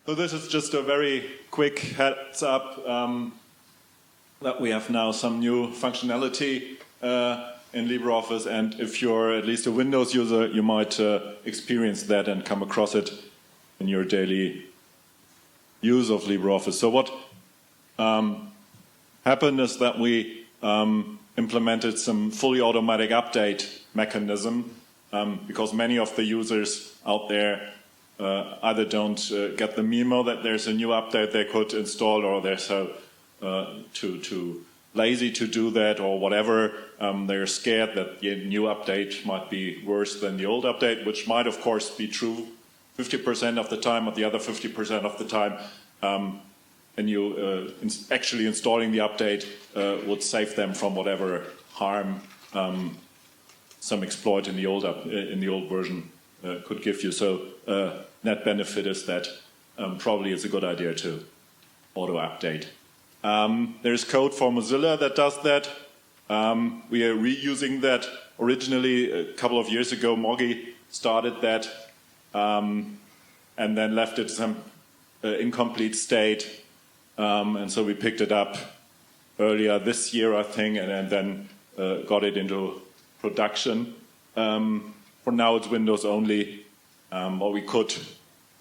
So this is just a very quick heads up that we have now some new functionality in LibreOffice, and if you're at least a Windows user, you might experience that and come across it in your daily use of LibreOffice. So what happened is that we implemented some fully automatic update mechanism because many of the users out there either don't get the memo that there's a new update they could install, or they're so too lazy to do that, or whatever. They're scared that the new update might be worse than the old update, which might of course be true 50% of the time, or the other 50% of the time. And you actually installing the update would save them from whatever harm some exploit in the old version could give you. So net benefit is that probably it's a good idea to auto-update. There's code for Mozilla that does that. We are reusing that. Originally, a couple of years ago, Moggy started that and then left it some incomplete state. And so we picked it up earlier this year, I think, and then got it into production. For now, it's Windows only, or we could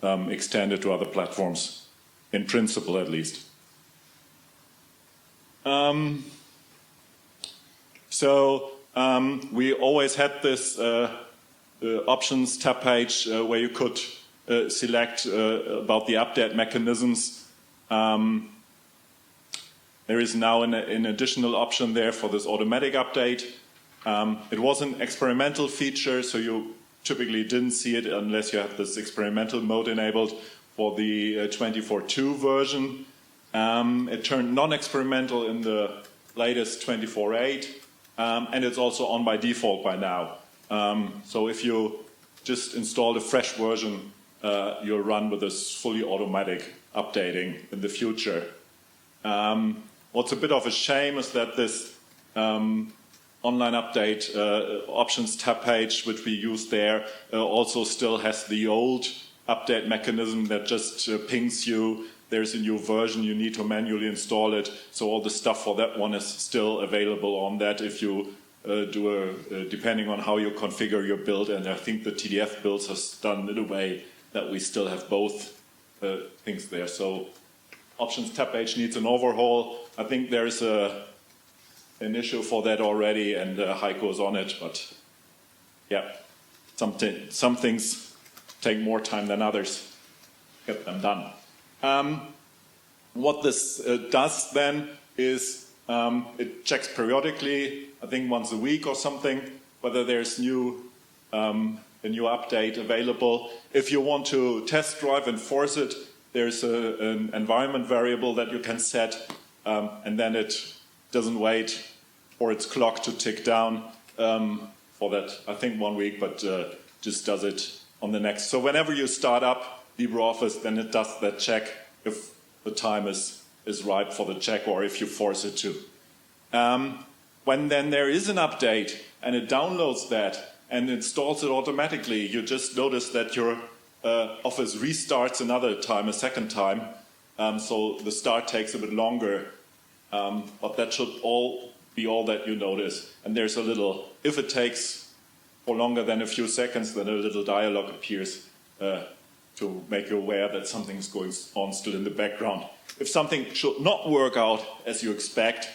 extend it to other platforms, in principle at least. We always had this options tab page where you could select about the update mechanisms. There is now an additional option there for this automatic update. It was an experimental feature, so you typically didn't see it unless you have this experimental mode enabled for the 24.2 version. It turned non-experimental in the latest 24.8, and it's also on by default by now. So if you just install a fresh version, you'll run with this fully automatic updating in the future. What's a bit of a shame is that this online update options tab page, which we use there, also still has the old update mechanism that just pings you. There's a new version, you need to manually install it. So all the stuff for that one is still available on that if you depending on how you configure your build. And I think the TDF builds has done in a way that we still have both things there. So options tab page needs an overhaul. I think there's an issue for that already, and Heiko's on it, but yeah, some things take more time than others. Get them done. What this does then is it checks periodically, I think once a week or something, whether there's a new update available. If you want to test drive and force it, there's an environment variable that you can set, and then it doesn't wait for its clock to tick down for that, I think 1 week, but just does it on the next. So whenever you start up LibreOffice, then it does that check if the time is ripe for the check, or if you force it to. When then there is an update and it downloads that and installs it automatically, you just notice that your Office restarts another time, a second time, so the start takes a bit longer, but that should be all that you notice. And there's a little, if it takes for longer than a few seconds, then a little dialog appears to make you aware that something's going on still in the background. If something should not work out as you expect,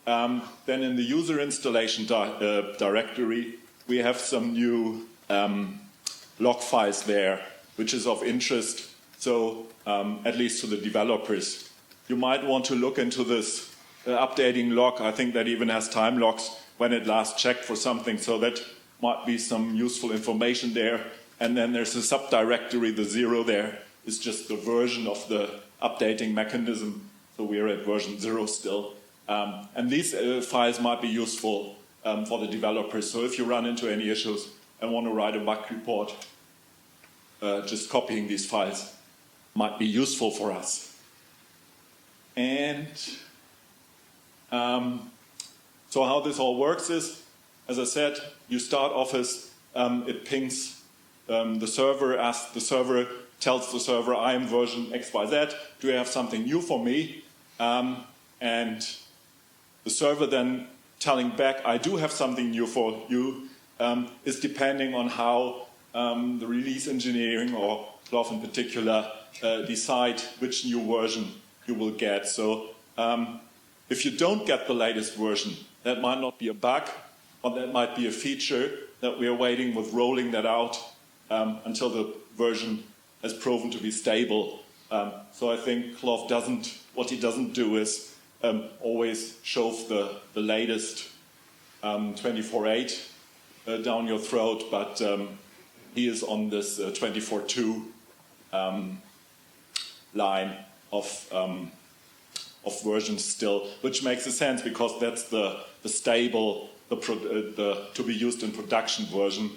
then in the user installation directory, we have some new log files there, which is of interest, so at least to the developers. You might want to look into this updating log. I think that even has time logs when it last checked for something, so that might be some useful information there. And then there's a subdirectory, the 0 there is just the version of the updating mechanism, so we're at version 0 still. And these files might be useful for the developers, so if you run into any issues and want to write a bug report, just copying these files might be useful for us. And so how this all works is, as I said, you start Office, it pings the server, asks the server tells the server, I am version XYZ, do you have something new for me? And the server then telling back, I do have something new for you, is depending on how the release engineering, or Clough in particular, decide which new version you will get. So if you don't get the latest version, that might not be a bug, or that might be a feature that we are waiting with rolling that out until the version has proven to be stable. So I think Clough what he doesn't do is always shove the latest 24.8 down your throat, but he is on this 24.2 line of versions still, which makes a sense because that's the stable, to be used in production version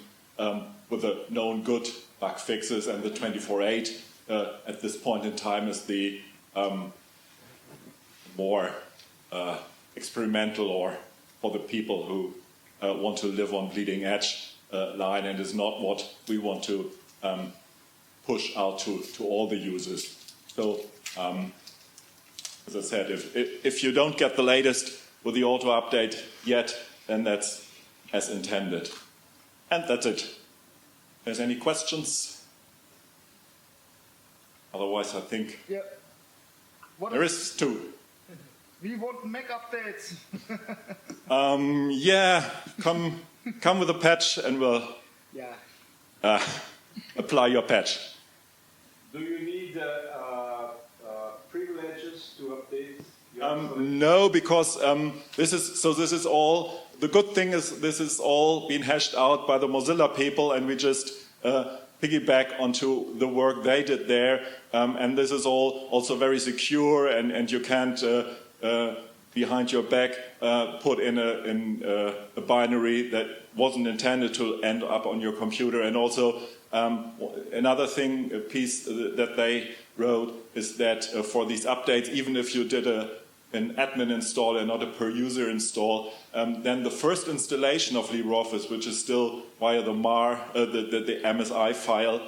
with the known good bug fixes, and the 24.8 at this point in time is the more experimental, or for the people who want to live on bleeding edge line, and is not what we want to push out to all the users. So as I said, if you don't get the latest with the auto update yet, then that's as intended. And that's it. If there's any questions? Otherwise, I think there is two. We want Mac updates. Yeah, come with a patch and we'll apply your patch. Do you need privileges to update? No, because this is all. The good thing is this is all been hashed out by the Mozilla people, and we just piggyback onto the work they did there. And this is all also very secure, and you can't behind your back put in a binary that wasn't intended to end up on your computer. And also another thing, a piece that they wrote is that for these updates, even if you did an admin install and not a per user install, then the first installation of LibreOffice, which is still via the MAR, the MSI file,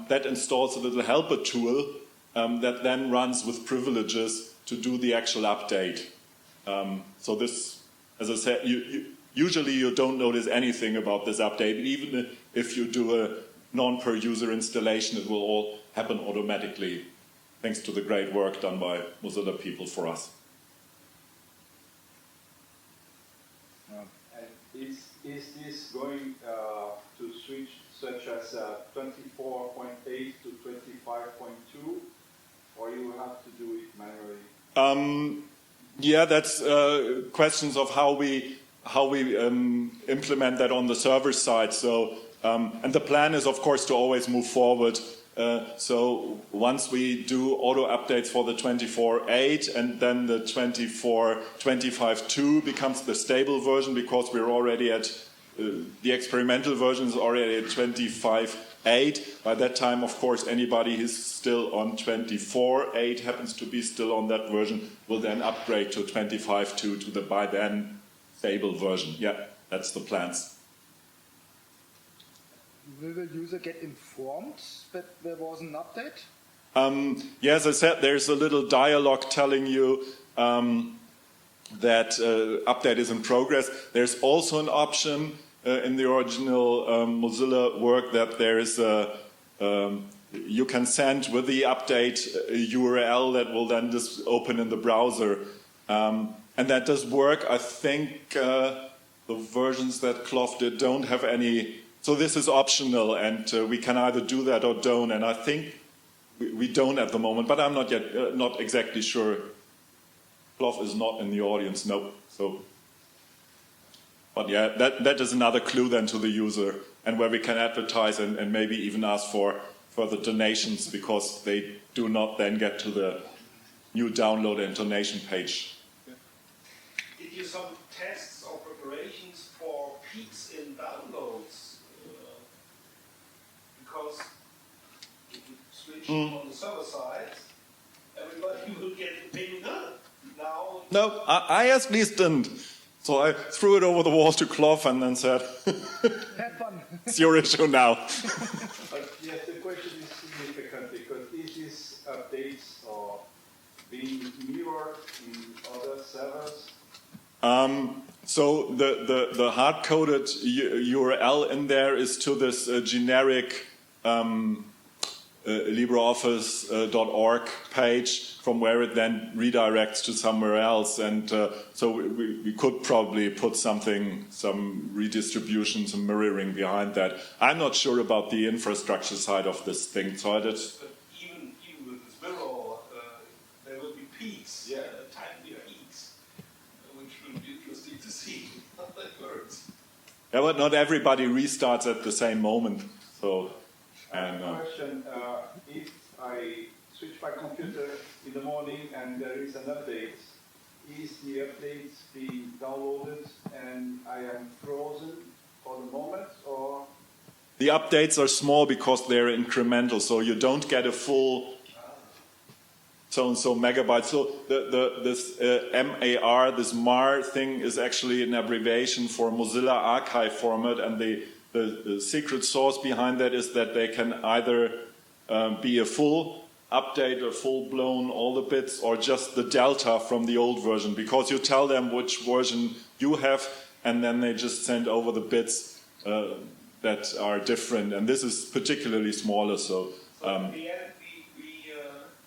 that installs a little helper tool that then runs with privileges to do the actual update. So this, as I said, usually you don't notice anything about this update. Even if you do a non-per user installation, it will all happen automatically, thanks to the great work done by Mozilla people for us. Is this going to switch such as 24.8 to 25.2, or you have to do it manually? Yeah, that's questions of how we implement that on the server side. So, and the plan is, of course, to always move forward. So once we do auto updates for the 24.8, and then the 25.2 becomes the stable version, because we're already at the experimental version is already at 25.8. By that time, of course, anybody who's still on 24.8 happens to be still on that version will then upgrade to 25.2 to the by then stable version. Yeah, that's the plans. Will the user get informed that there was an update? Yeah, as I said, there's a little dialogue telling you that update is in progress. There's also an option in the original Mozilla work that there is you can send with the update a URL that will then just open in the browser. And that does work. I think the versions that Clough did don't have any. So this is optional, and we can either do that or don't. And I think we don't at the moment, but I'm not yet not exactly sure. Clough is not in the audience, no. So, but yeah, that is another clue then to the user, and where we can advertise and maybe even ask for further donations, because they do not then get to the new download and donation page. Did you some tests or preparations for peaks in downloads? Because if you switch on the server side, everybody will get the ping now. No, I at least didn't. So I threw it over the wall to Clough and then said, Have fun. it's your issue now. But yes, the question is significant because these updates are being mirrored in other servers. So the hard-coded URL in there is to this generic LibreOffice.org page, from where it then redirects to somewhere else. And so we could probably put some redistribution, some mirroring behind that. I'm not sure about the infrastructure side of this thing, so I did. Even with this mirror, there will be peaks, tiny peaks, which will be interesting to see how that works. Yeah, but not everybody restarts at the same moment. So. And, question, if I switch my computer in the morning and there is an update, is the update being downloaded and I am frozen for the moment, or? The updates are small because they're incremental, so you don't get a full so-and-so megabytes. So this MAR, this MAR thing is actually an abbreviation for Mozilla Archive Format, and the secret sauce behind that is that they can either be a full update or full-blown all the bits, or just the delta from the old version, because you tell them which version you have and then they just send over the bits that are different, and this is particularly smaller. So in the end we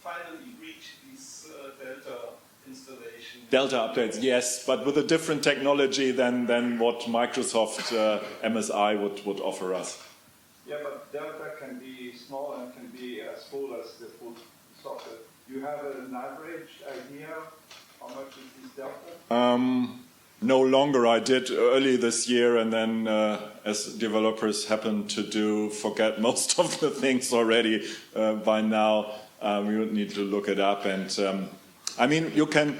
finally reached this delta installation. Delta updates, yes, but with a different technology than what Microsoft MSI would offer us. Yeah, but Delta can be small and can be as full as the full software. Do you have an average idea how much is this Delta? No longer. I did early this year, and then as developers happen to forget most of the things already by now. We would need to look it up, and I mean, you can.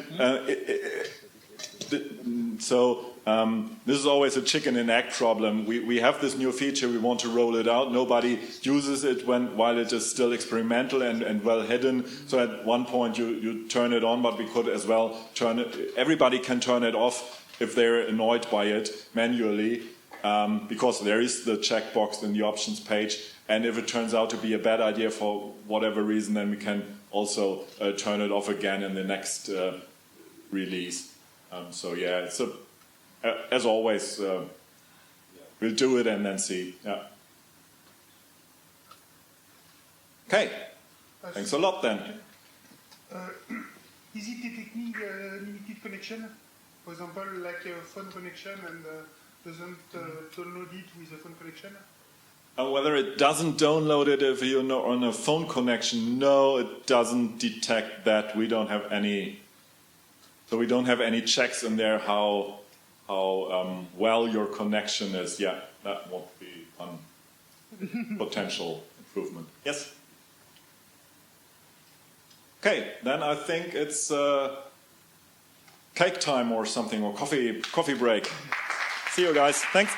This is always a chicken and egg problem. We have this new feature, we want to roll it out. Nobody uses it while it is still experimental and well hidden. So at one point you turn it on, but we could as well turn it. Everybody can turn it off if they're annoyed by it manually, because there is the checkbox in the options page. And if it turns out to be a bad idea for whatever reason, then we can also turn it off again in the next release. So yeah, it's as always, we'll do it and then see. Yeah. Okay. Thanks a lot then. Is it a technique limited connection? For example, like a phone connection and doesn't download it with a phone connection? Whether it doesn't download it if you're on a phone connection, no, it doesn't detect that. We don't have any. So we don't have any checks in there how well your connection is. Yeah, that would be one potential improvement. Yes? Okay, then I think it's cake time or something, or coffee break. See you guys. Thanks.